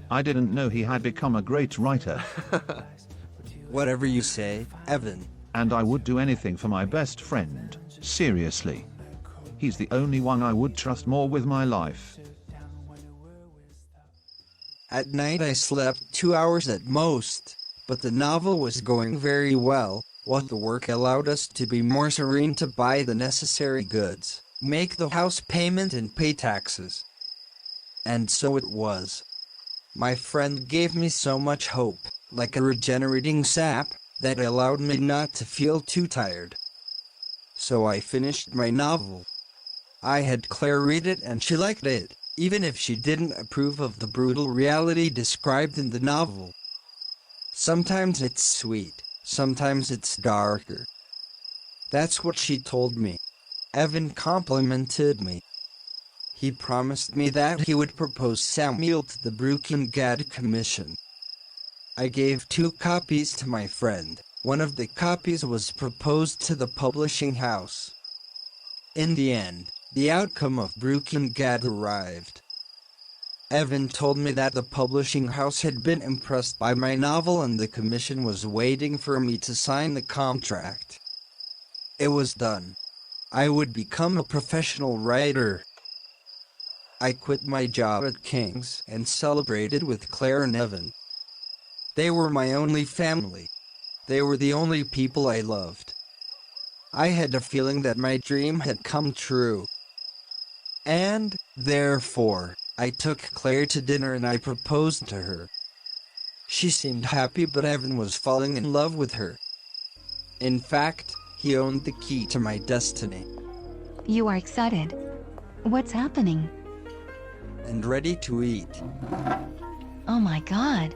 I didn't know he had become a great writer. Whatever you say, Evan. And I would do anything for my best friend, seriously. He's the only one I would trust more with my life. At night I slept 2 hours at most, but the novel was going very well, while the work allowed us to be more serene to buy the necessary goods, make the house payment and pay taxes. And so it was. My friend gave me so much hope, like a regenerating sap, that allowed me not to feel too tired. So I finished my novel. I had Claire read it and she liked it, even if she didn't approve of the brutal reality described in the novel. Sometimes it's sweet, sometimes it's darker. That's what she told me. Evan complimented me. He promised me that he would propose Samuel to the Brookengad Commission. I gave 2 copies to my friend. One of the copies was proposed to the publishing house. In the end, the outcome of Brookengad arrived. Evan told me that the publishing house had been impressed by my novel and the commission was waiting for me to sign the contract. It was done. I would become a professional writer. I quit my job at King's and celebrated with Claire and Evan. They were my only family. They were the only people I loved. I had a feeling that my dream had come true. And, therefore, I took Claire to dinner and I proposed to her. She seemed happy, but Evan was falling in love with her. In fact, he owned the key to my destiny. You are excited. What's happening? And ready to eat. Oh my God.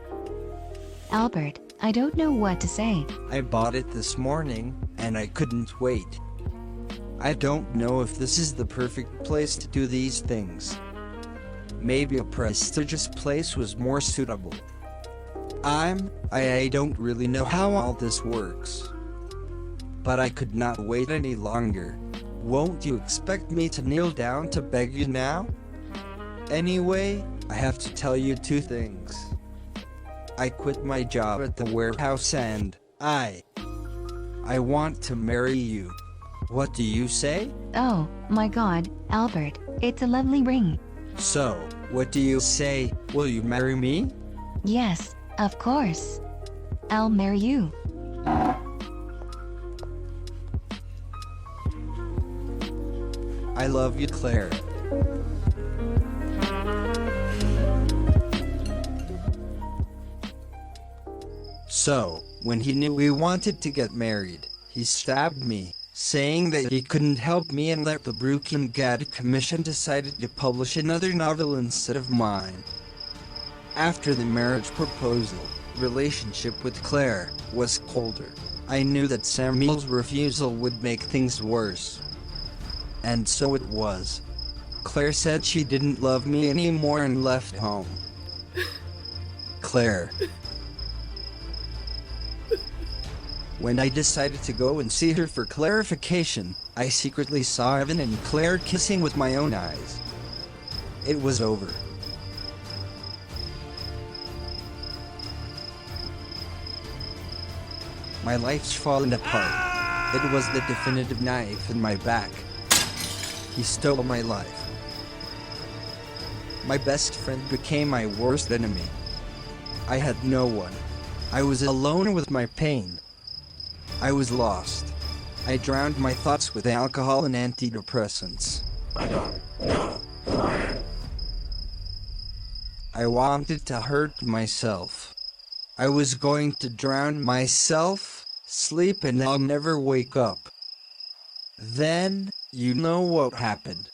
Albert, I don't know what to say. I bought it this morning, and I couldn't wait. I don't know if this is the perfect place to do these things. Maybe a prestigious place was more suitable. I don't really know how all this works. But I could not wait any longer. Won't you expect me to kneel down to beg you now? Anyway, I have to tell you 2 things. I quit my job at the warehouse and I want to marry you. What do you say? Oh, my God, Albert, it's a lovely ring. So, what do you say? Will you marry me? Yes, of course. I'll marry you. I love you, Claire. So, when he knew we wanted to get married, he stabbed me, saying that he couldn't help me and that the Brookengad Commission decided to publish another novel instead of mine. After the marriage proposal, relationship with Claire was colder. I knew that Samuel's refusal would make things worse. And so it was. Claire said she didn't love me anymore and left home. Claire. When I decided to go and see her for clarification, I secretly saw Evan and Claire kissing with my own eyes. It was over. My life's fallen apart. It was the definitive knife in my back. He stole my life. My best friend became my worst enemy. I had no one. I was alone with my pain. I was lost. I drowned my thoughts with alcohol and antidepressants. I wanted to hurt myself. I was going to drown myself, sleep, and I'll never wake up. Then, you know what happened.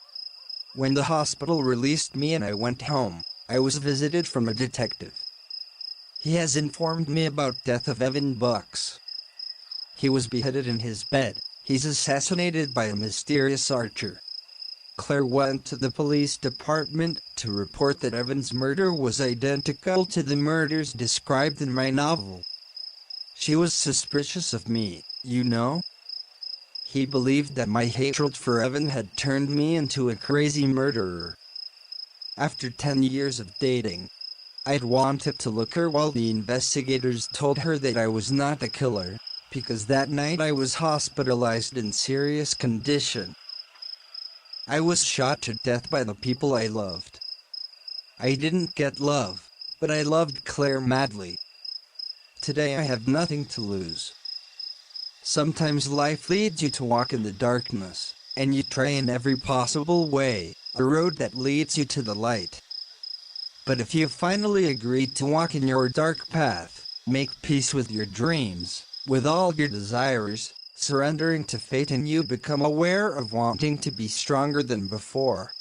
When the hospital released me and I went home, I was visited from a detective. He has informed me about death of Evan Bucks. He was beheaded in his bed. He's assassinated by a mysterious archer. Claire went to the police department to report that Evan's murder was identical to the murders described in my novel. She was suspicious of me, you know? He believed that my hatred for Evan had turned me into a crazy murderer. After 10 years of dating, I'd wanted to look her while the investigators told her that I was not the killer, because that night I was hospitalized in serious condition. I was shot to death by the people I loved. I didn't get love, but I loved Claire madly. Today I have nothing to lose. Sometimes life leads you to walk in the darkness, and you try in every possible way, a road that leads you to the light. But if you finally agreed to walk in your dark path, make peace with your dreams, with all your desires, surrendering to fate, and you become aware of wanting to be stronger than before.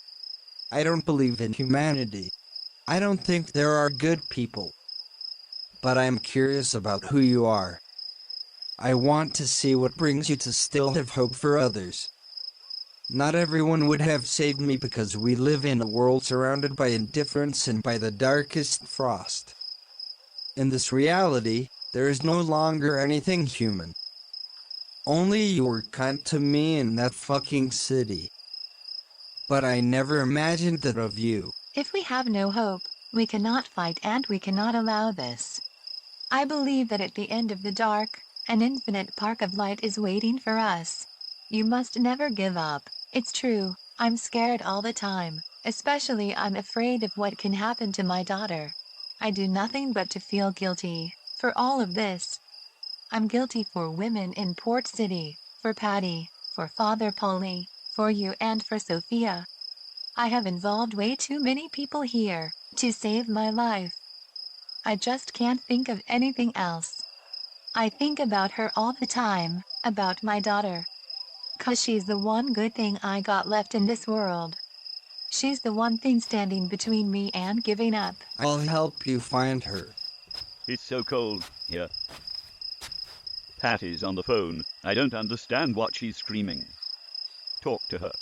I don't believe in humanity. I don't think there are good people. But I am curious about who you are. I want to see what brings you to still have hope for others. Not everyone would have saved me because we live in a world surrounded by indifference and by the darkest frost. In this reality, there is no longer anything human. Only you were kind to me in that fucking city. But I never imagined that of you. If we have no hope, we cannot fight and we cannot allow this. I believe that at the end of the dark, an infinite park of light is waiting for us. You must never give up. It's true, I'm scared all the time, especially I'm afraid of what can happen to my daughter. I do nothing but to feel guilty for all of this. I'm guilty for women in Port City, for Patty, for Father Polly, for you and for Sophia. I have involved way too many people here to save my life. I just can't think of anything else. I think about her all the time, about my daughter. 'Cause she's the one good thing I got left in this world. She's the one thing standing between me and giving up. I'll help you find her. It's so cold here. Patty's on the phone. I don't understand what she's screaming. Talk to her.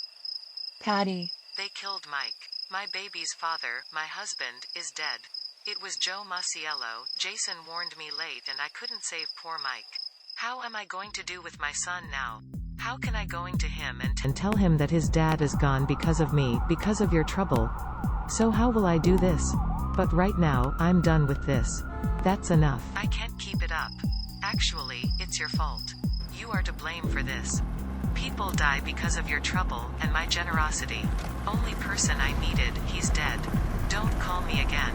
Patty. They killed Mike. My baby's father, my husband, is dead. It was Joe Masiello. Jason warned me late and I couldn't save poor Mike. How am I going to do with my son now? How can I going to him and tell him that his dad is gone because of me, because of your trouble? So how will I do this? But right now, I'm done with this. That's enough. I can't keep it up. Actually, it's your fault. You are to blame for this. People die because of your trouble and my generosity. Only person I needed, he's dead. Don't call me again.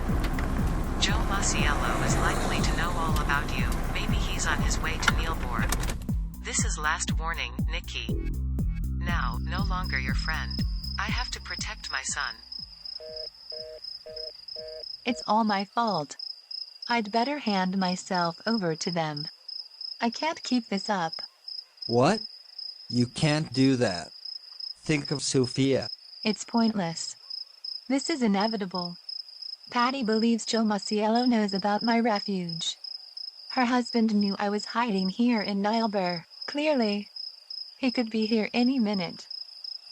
Joe Masiello is likely to know all about you. Maybe he's on his way to Neilbour. This is last warning, Nicki. Now, no longer your friend. I have to protect my son. It's all my fault. I'd better hand myself over to them. I can't keep this up. What? You can't do that. Think of Sophia. It's pointless. This is inevitable. Patty believes Joe Masiello knows about my refuge. Her husband knew I was hiding here in Neilbour, clearly. He could be here any minute.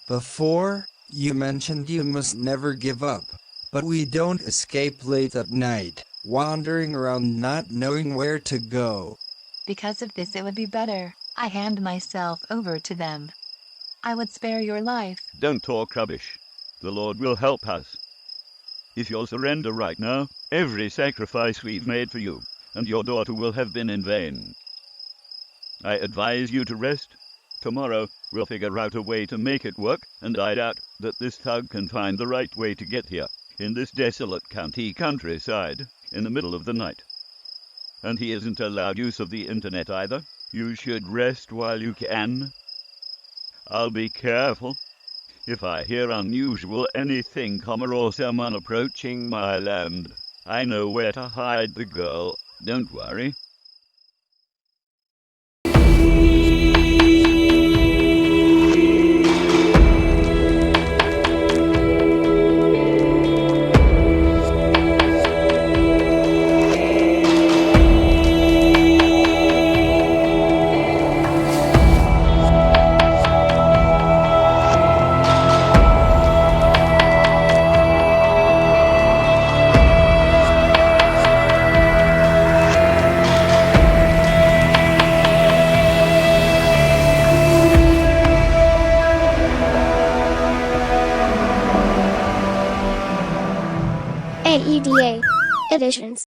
Before, you mentioned you must never give up. But we don't escape late at night, wandering around not knowing where to go. Because of this it would be better I hand myself over to them. I would spare your life. Don't talk rubbish. The Lord will help us. If you'll surrender right now, every sacrifice we've made for you and your daughter will have been in vain. I advise you to rest. Tomorrow we'll figure out a way to make it work, and I doubt that this thug can find the right way to get here, in this desolate countryside, in the middle of the night. And he isn't allowed use of the internet either. You should rest while you can. I'll be careful. If I hear unusual anything come or someone approaching my land, I know where to hide the girl. Don't worry. decisions.